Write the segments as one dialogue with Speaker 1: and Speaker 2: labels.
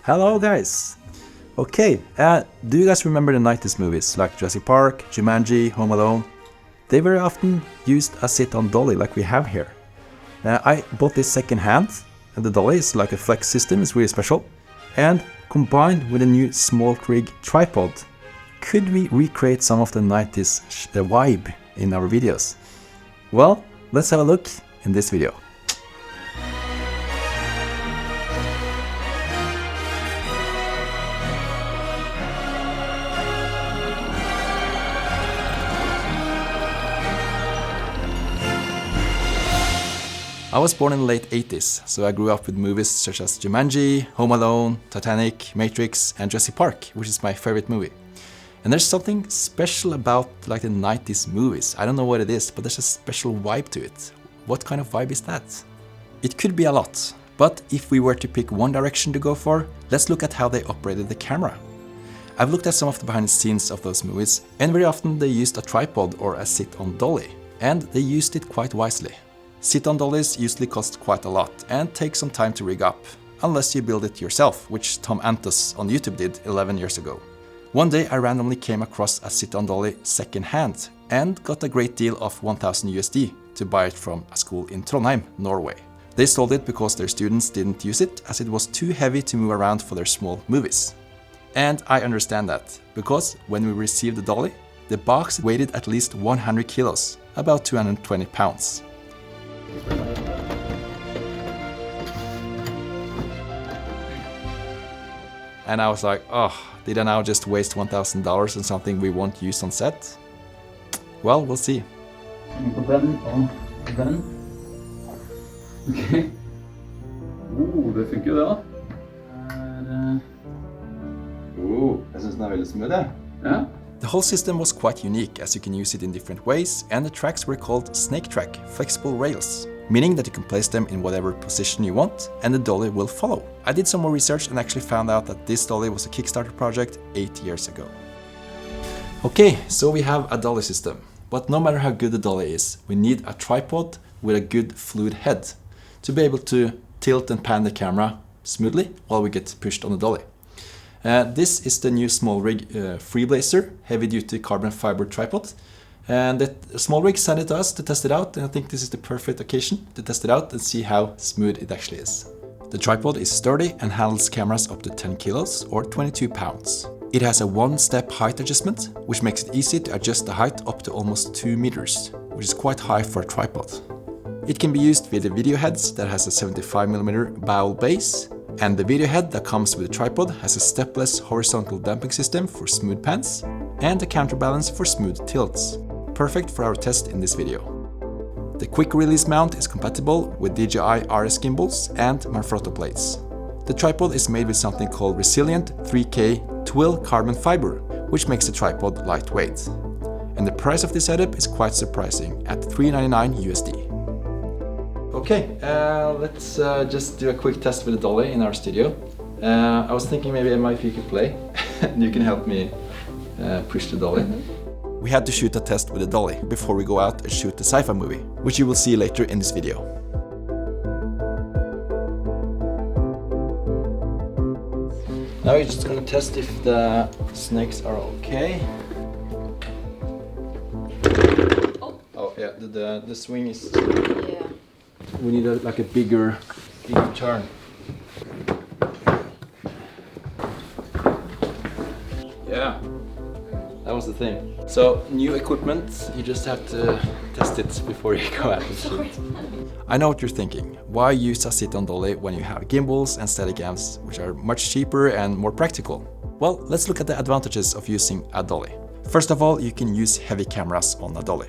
Speaker 1: Hello guys! Okay, do you guys remember the 90s movies like Jurassic Park, Jumanji, Home Alone? They very often used a sit-on dolly like we have here. I bought this second hand, and the dolly is like a flex system, it's really special. And combined with a new Smallrig tripod, could we recreate some of the 90s vibe in our videos? Well, let's have a look in this video. I was born in the late 80s, so I grew up with movies such as Jumanji, Home Alone, Titanic, Matrix and Jurassic Park, which is my favorite movie. And there's something special about like the 90s movies. I don't know what it is, but there's a special vibe to it. What kind of vibe is that? It could be a lot, but if we were to pick one direction to go for, let's look at how they operated the camera. I've looked at some of the behind the scenes of those movies, and very often they used a tripod or a sit-on dolly, and they used it quite wisely. Sit-on dollies usually cost quite a lot and take some time to rig up, unless you build it yourself, which Tom Antus on YouTube did 11 years ago. One day I randomly came across a sit-on dolly second hand and got a great deal of $1,000 to buy it from a school in Trondheim, Norway. They sold it because their students didn't use it as it was too heavy to move around for their small movies. And I understand that, because when we received the dolly, the box weighed at least 100 kilos, about 220 pounds. And I was like, oh, did I now just waste $1,000 on something we won't use on set? Well, we'll see.
Speaker 2: Den og den. Ok. Det funker jo det da.
Speaker 1: Jeg synes den er veldig smooth, ja.
Speaker 2: Ja.
Speaker 1: The whole system was quite unique as you can use it in different ways, and the tracks were called snake track, flexible rails, meaning that you can place them in whatever position you want and the dolly will follow. I did some more research and actually found out that this dolly was a Kickstarter project 8 years ago. Okay, so we have a dolly system, but no matter how good the dolly is, we need a tripod with a good fluid head to be able to tilt and pan the camera smoothly while we get pushed on the dolly. This is the new Smallrig Freeblazer Heavy-Duty carbon fiber tripod, and Smallrig sent it to us to test it out, and I think this is the perfect occasion to test it out and see how smooth it actually is. The tripod is sturdy and handles cameras up to 10 kilos or 22 pounds. It has a one-step height adjustment, which makes it easy to adjust the height up to almost 2 meters, which is quite high for a tripod. It can be used with the video heads that has a 75mm bowl base, and the video head that comes with the tripod has a stepless horizontal damping system for smooth pans and a counterbalance for smooth tilts, perfect for our test in this video. The quick release mount is compatible with DJI RS gimbals and Manfrotto plates. The tripod is made with something called resilient 3K twill carbon fiber, which makes the tripod lightweight. And the price of this setup is quite surprising at $399. Okay, let's just do a quick test with the dolly in our studio. I was thinking maybe if you could play, and you can help me push the dolly. We had to shoot a test with the dolly before we go out and shoot the sci-fi movie, which you will see later in this video. Now we're just gonna test if the snakes are okay. Oh yeah, the swing is...
Speaker 3: Yeah.
Speaker 1: We need like a bigger turn. Yeah, that was the thing. So, new equipment, you just have to test it before you go out and shoot. I know what you're thinking. Why use a sit-on dolly when you have gimbals and Steadicams, which are much cheaper and more practical? Well, let's look at the advantages of using a dolly. First of all, you can use heavy cameras on a dolly.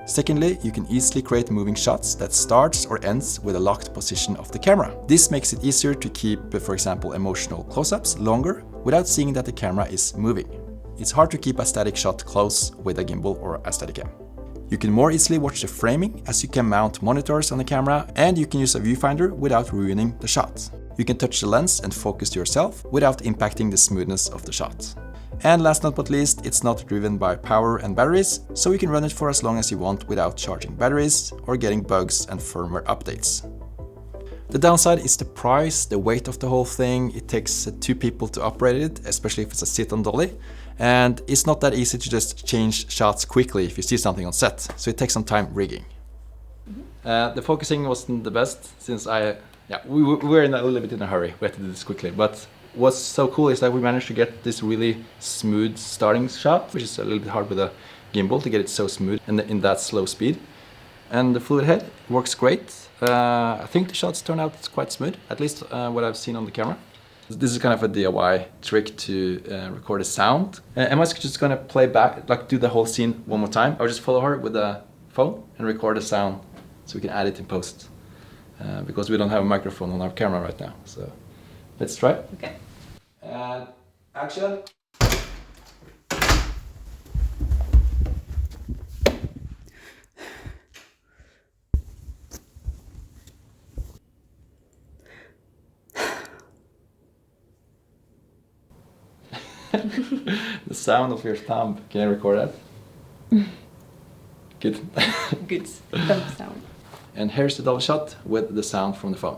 Speaker 1: Secondly, you can easily create moving shots that starts or ends with a locked position of the camera. This makes it easier to keep, for example, emotional close-ups longer without seeing that the camera is moving. It's hard to keep a static shot close with a gimbal or a Steadicam. You can more easily watch the framing as you can mount monitors on the camera, and you can use a viewfinder without ruining the shot. You can touch the lens and focus yourself without impacting the smoothness of the shot. And last but not least, it's not driven by power and batteries, so you can run it for as long as you want without charging batteries or getting bugs and firmware updates. The downside is the price, the weight of the whole thing. It takes 2 people to operate it, especially if it's a sit-on dolly. And it's not that easy to just change shots quickly if you see something on set. So it takes some time rigging. The focusing wasn't the best since we were in a little bit in a hurry. We had to do this quickly. But what's so cool is that we managed to get this really smooth starting shot, which is a little bit hard with a gimbal to get it so smooth and in that slow speed. And the fluid head works great. I think the shots turn out quite smooth, at least what I've seen on the camera. This is kind of a DIY trick to record a sound. Emma's just gonna play back, like do the whole scene one more time. I'll just follow her with a phone and record a sound so we can add it in post. Because we don't have a microphone on our camera right now. So let's try.
Speaker 3: Okay.
Speaker 1: And action. The sound of your thumb. Can you record that? Good.
Speaker 3: Good thumb sound.
Speaker 1: And here's the double shot with the sound from the phone.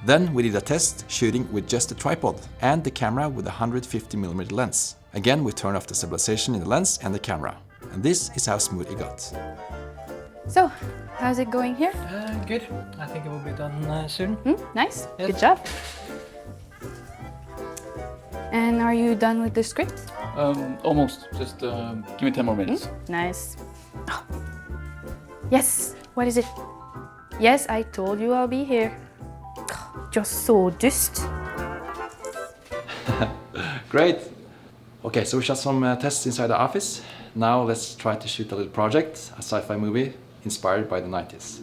Speaker 1: Then we did a test shooting with just a tripod and the camera with a 150mm lens. Again, we turned off the stabilization in the lens and the camera. And this is how smooth it got.
Speaker 3: So, how's it going here?
Speaker 4: Good. I think it will be done soon.
Speaker 3: Nice.
Speaker 4: Yes.
Speaker 3: Good job. And are you done with the script?
Speaker 2: Almost. Just give me 10 more minutes.
Speaker 3: Nice. Oh. Yes. What is it? Yes, I told you I'll be here. You're so dust.
Speaker 1: Great. Okay, so we shot some tests inside the office. Now let's try to shoot a little project, a sci-fi movie inspired by the 90s.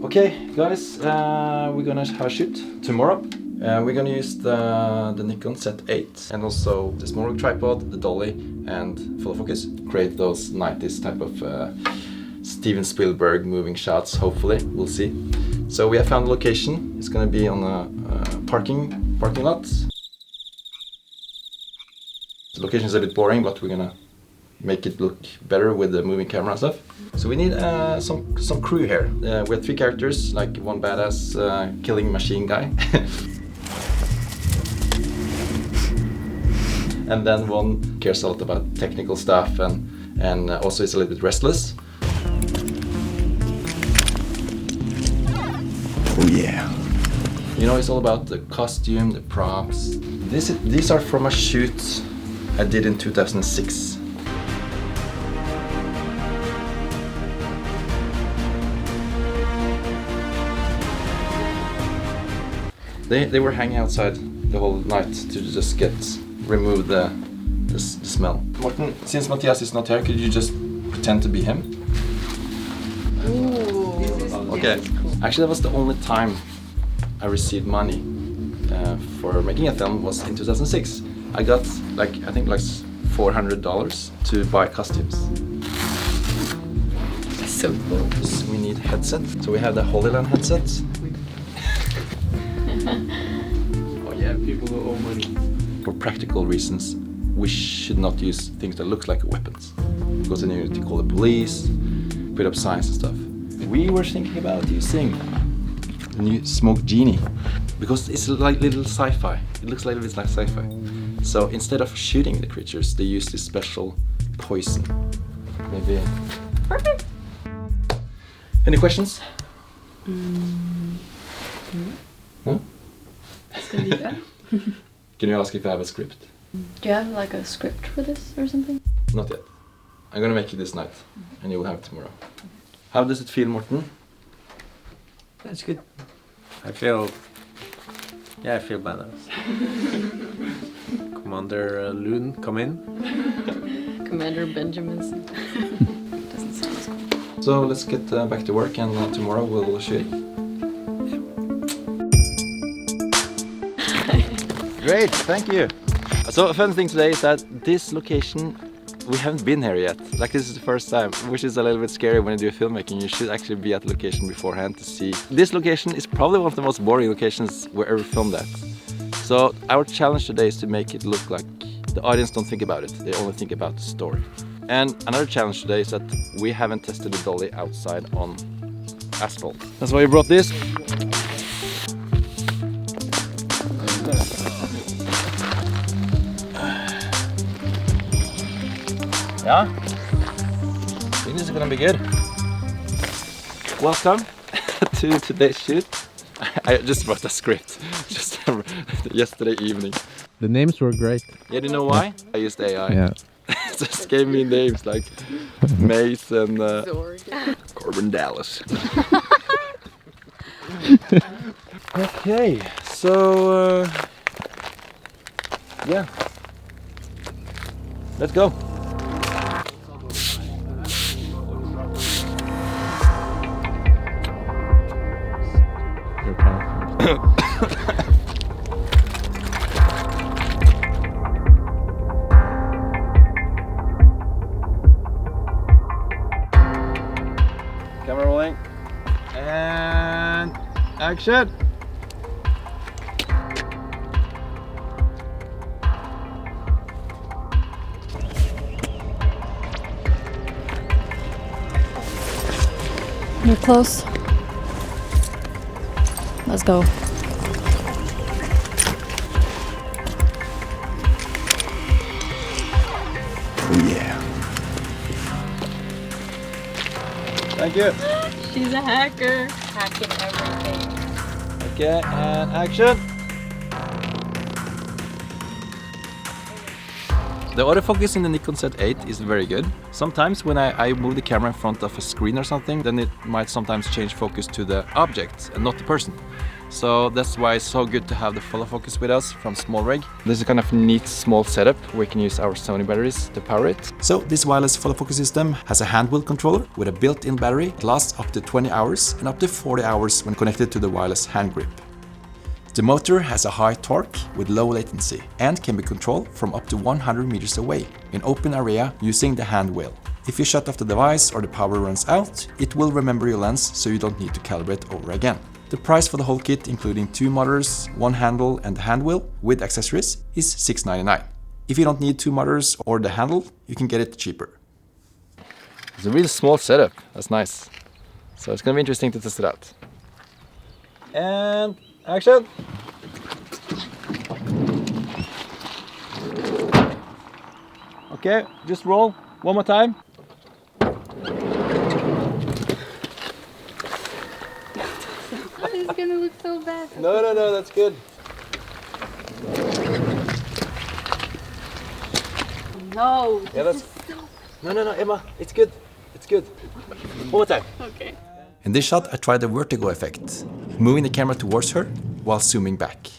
Speaker 1: Okay, guys, we're gonna have a shoot tomorrow. We're gonna use the Nikon Z8 and also the Smallrig tripod, the dolly, and full focus. Create those 90s type of Steven Spielberg moving shots, hopefully. We'll see. So we have found a location. It's gonna be on a parking lot. The location is a bit boring, but we're gonna make it look better with the moving camera and stuff. So we need some crew here. We have 3 characters, like one badass killing machine guy. And then one cares a lot about technical stuff and also is a little bit restless. Oh yeah. You know, it's all about the costume, the props. These are from a shoot I did in 2006. They were hanging outside the whole night to just remove the smell. Morten, since Matthias is not here, could you just pretend to be him?
Speaker 3: Ooh.
Speaker 1: Okay. Actually, that was the only time I received money for making a film was in 2006. I got I think $400 to buy costumes.
Speaker 3: That's so cool.
Speaker 1: So we need headset. So we have the Holy Land headset. Oh yeah, people who owe money. For practical reasons, we should not use things that look like weapons. Because then you need to call the police, put up signs and stuff. We were thinking about using the new Smoke Genie. Because it's like little sci-fi. It looks like it's like sci-fi. So instead of shooting the creatures, they use this special poison. Maybe.
Speaker 3: Perfect.
Speaker 1: Any questions? Huh?
Speaker 3: It's gonna be fun.
Speaker 1: Can you ask if I have a script?
Speaker 3: Do you have like a script for this or something?
Speaker 1: Not yet. I'm gonna make it this night, and you will have it tomorrow. How does it feel, Morten?
Speaker 4: That's good.
Speaker 5: I feel badass. Commander Loon, come in.
Speaker 6: Commander Benjamin's. Doesn't sound as cool.
Speaker 1: So let's get back to work, and tomorrow we'll shoot. Great, thank you. So a fun thing today is that this location, we haven't been here yet. Like, this is the first time, which is a little bit scary when you do filmmaking. You should actually be at the location beforehand to see. This location is probably one of the most boring locations we ever filmed at. So our challenge today is to make it look like the audience don't think about it. They only think about the story. And another challenge today is that we haven't tested the dolly outside on asphalt. That's why we brought this. Yeah, I think this is gonna be good. Welcome to today's shoot. I just wrote a script just yesterday evening.
Speaker 5: The names were great.
Speaker 1: Yeah, do you know why? I used AI.
Speaker 5: Yeah.
Speaker 1: It just gave me names like Mace and Corbin Dallas. Okay, so yeah, let's go. Camera rolling and action.
Speaker 6: You're close. Let's go.
Speaker 1: Oh yeah. Thank you.
Speaker 6: She's a hacker. Hacking everything.
Speaker 1: Okay, and action. The autofocus in the Nikon Z8 is very good. Sometimes when I move the camera in front of a screen or something, then it might sometimes change focus to the object and not the person. So that's why it's so good to have the follow focus with us from Smallrig. This is kind of a neat small setup where we can use our Sony batteries to power it. So this wireless follow focus system has a hand wheel controller with a built-in battery. It lasts up to 20 hours and up to 40 hours when connected to the wireless hand grip. The motor has a high torque with low latency and can be controlled from up to 100 meters away in open area using the hand wheel. If you shut off the device or the power runs out, it will remember your lens so you don't need to calibrate over again. The price for the whole kit, including 2 motors, 1 handle and the hand wheel with accessories, is $699. If you don't need 2 motors or the handle, you can get it cheaper. It's a really small setup, that's nice. So it's gonna be interesting to test it out. And action! Okay, just roll one more time.
Speaker 3: It's gonna look so bad.
Speaker 1: No, that's good.
Speaker 3: No.
Speaker 1: Yeah, that's... No, Emma, it's good. It's good. One more time.
Speaker 3: Okay.
Speaker 1: In this shot, I tried the vertigo effect, moving the camera towards her while zooming back.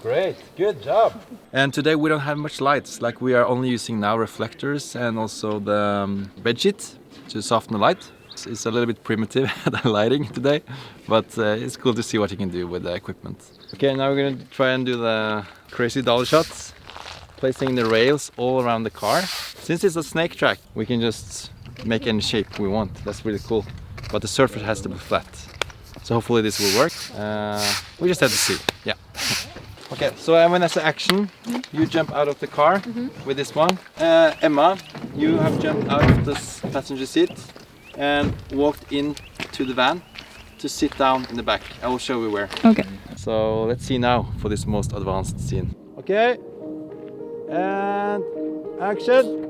Speaker 1: Great, good job. And today we don't have much lights, like we are only using now reflectors and also the bed sheet to soften the light. It's a little bit primitive, the lighting today, but it's cool to see what you can do with the equipment. Okay, now we're gonna try and do the crazy dolly shots, placing the rails all around the car. Since it's a snake track, we can just make any shape we want. That's really cool. But the surface has to be flat. So hopefully this will work. We just have to see. Yeah. Okay, so when I say action, you jump out of the car with this one. Emma, you have jumped out of this passenger seat and walked into the van to sit down in the back. I will show you where.
Speaker 6: Okay.
Speaker 1: So let's see now for this most advanced scene. Okay, and action.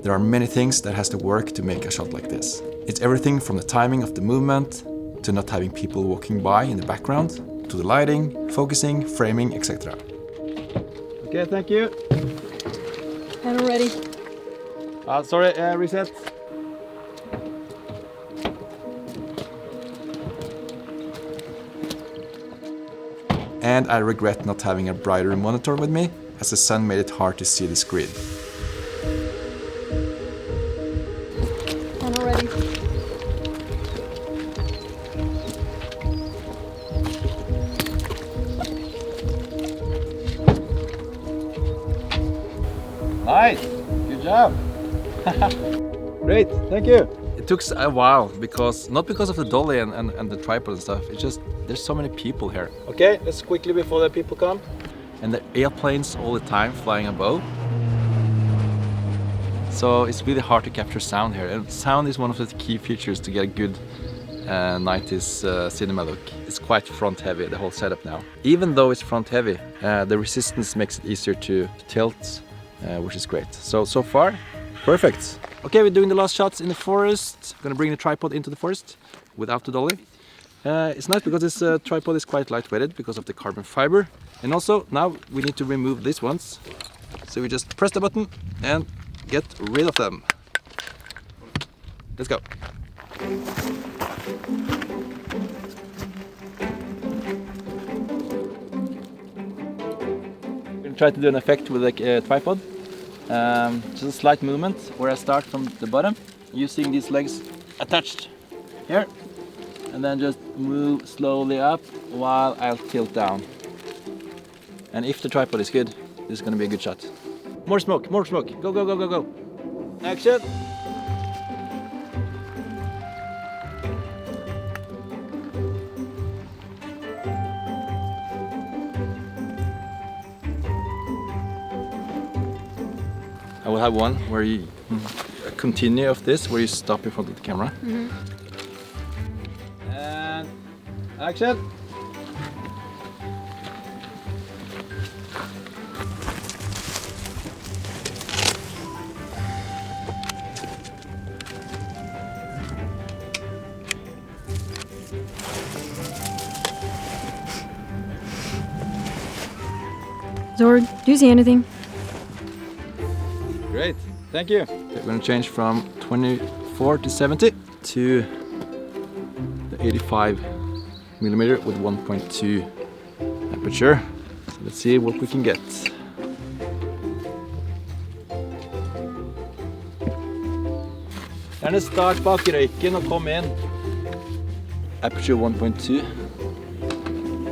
Speaker 1: There are many things that has to work to make a shot like this. It's everything from the timing of the movement, to not having people walking by in the background, to the lighting, focusing, framing, etc. Okay, thank you.
Speaker 6: Panel ready.
Speaker 1: Sorry, reset. And I regret not having a brighter monitor with me, as the sun made it hard to see this grid.
Speaker 6: Panel ready.
Speaker 1: Nice! Good job! Great, thank you! It took a while, not because of the dolly and the tripod and stuff, it's just there's so many people here. Okay, let's quickly before the people come. And the airplanes all the time flying above. So it's really hard to capture sound here, and sound is one of the key features to get a good 90s cinema look. It's quite front heavy, the whole setup now. Even though it's front heavy, the resistance makes it easier to tilt, which is great. So far, perfect. Okay, we're doing the last shots in the forest. I'm gonna bring the tripod into the forest without the dolly. It's nice because this tripod is quite lightweighted because of the carbon fiber. And also, now we need to remove these ones. So we just press the button and get rid of them. Let's go. I'm gonna try to do an effect with the tripod. Just a slight movement where I start from the bottom, using these legs attached here, and then just move slowly up while I'll tilt down. And if the tripod is good, this is gonna be a good shot. More smoke, more smoke. Go, go, go, go, go. Action! I will have one where you continue of this, where you stop in front of the camera. And action!
Speaker 6: Zorg, do you see anything?
Speaker 1: Great, thank you. We're going to change from 24 to 70 to the 85 millimeter with 1.2 aperture. So let's see what we can get. Gjerne start bak røyken og kom inn. Aperture 1.2.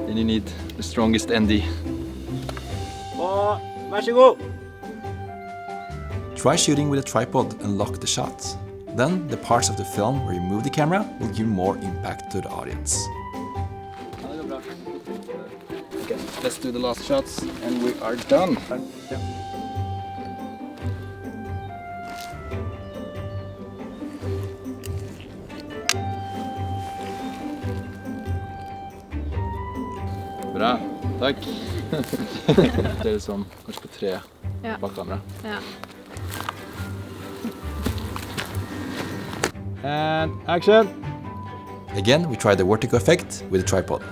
Speaker 1: Then you need the strongest ND. Og vær så god! Try shooting with a tripod and lock the shot. Then the parts of the film where you move the camera will give more impact to the audience. Okay, let's do the last shots and we are done. Bra, takk. Det er sånn, kanskje på 3 bak kamera.
Speaker 6: Ja.
Speaker 1: And action! Again, we try the vertigo effect with the tripod.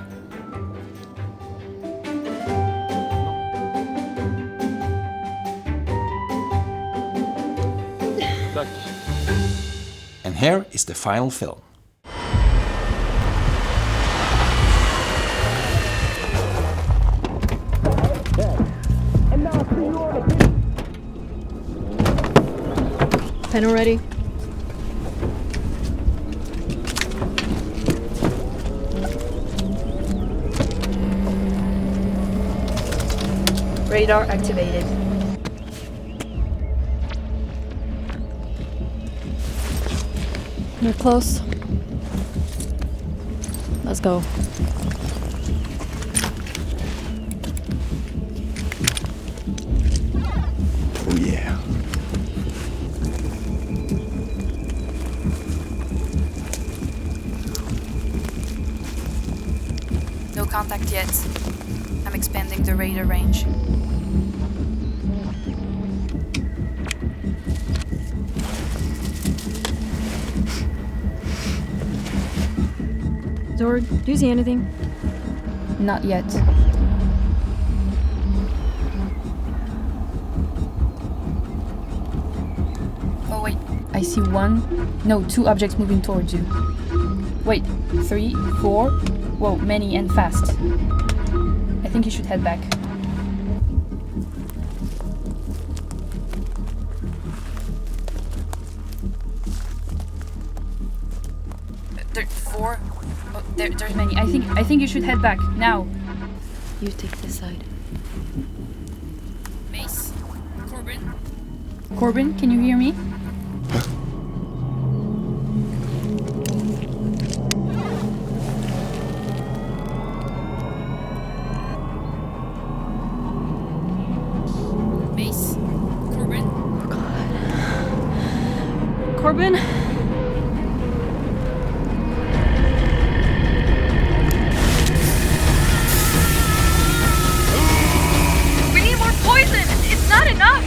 Speaker 1: Tack. And here is the final film.
Speaker 6: Panel ready.
Speaker 3: Radar activated.
Speaker 6: You're close. Let's go.
Speaker 1: Oh yeah.
Speaker 3: No contact yet. I'm expanding the radar range.
Speaker 6: Zorg, do you see anything?
Speaker 3: Not yet. I see two objects moving towards you. Wait, 3, 4. Whoa, many and fast. I think you should head back. There, 4. Oh, there's many. I think you should head back now. You take this side. Mace, Corbin. Corbin, can you hear me? Mace, Corbin. Corbin. Not enough!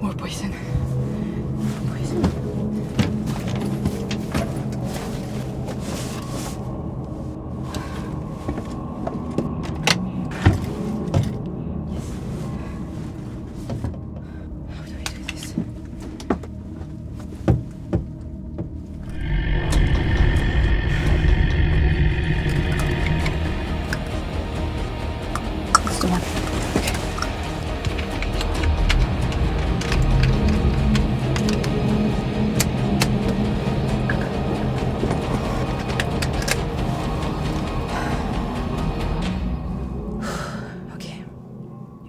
Speaker 3: More poison.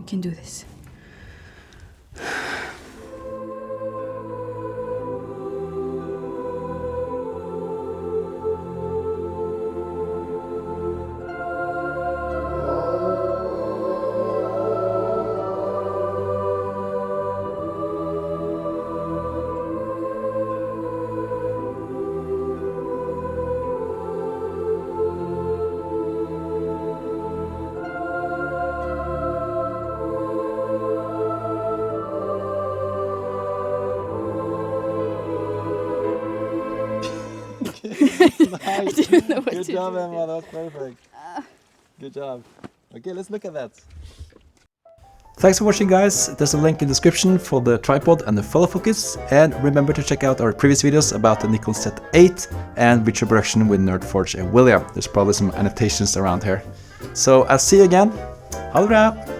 Speaker 3: Can do this.
Speaker 1: Nice.
Speaker 3: I didn't know what
Speaker 1: Good
Speaker 3: to
Speaker 1: job,
Speaker 3: do.
Speaker 1: Emma. That was perfect. Good job. Okay, let's look at that. Thanks for watching, guys. There's a link in the description for the tripod and the follow focus. And remember to check out our previous videos about the Nikon Z8 and virtual production with NerdForge and William. There's probably some annotations around here. So I'll see you again. Holla!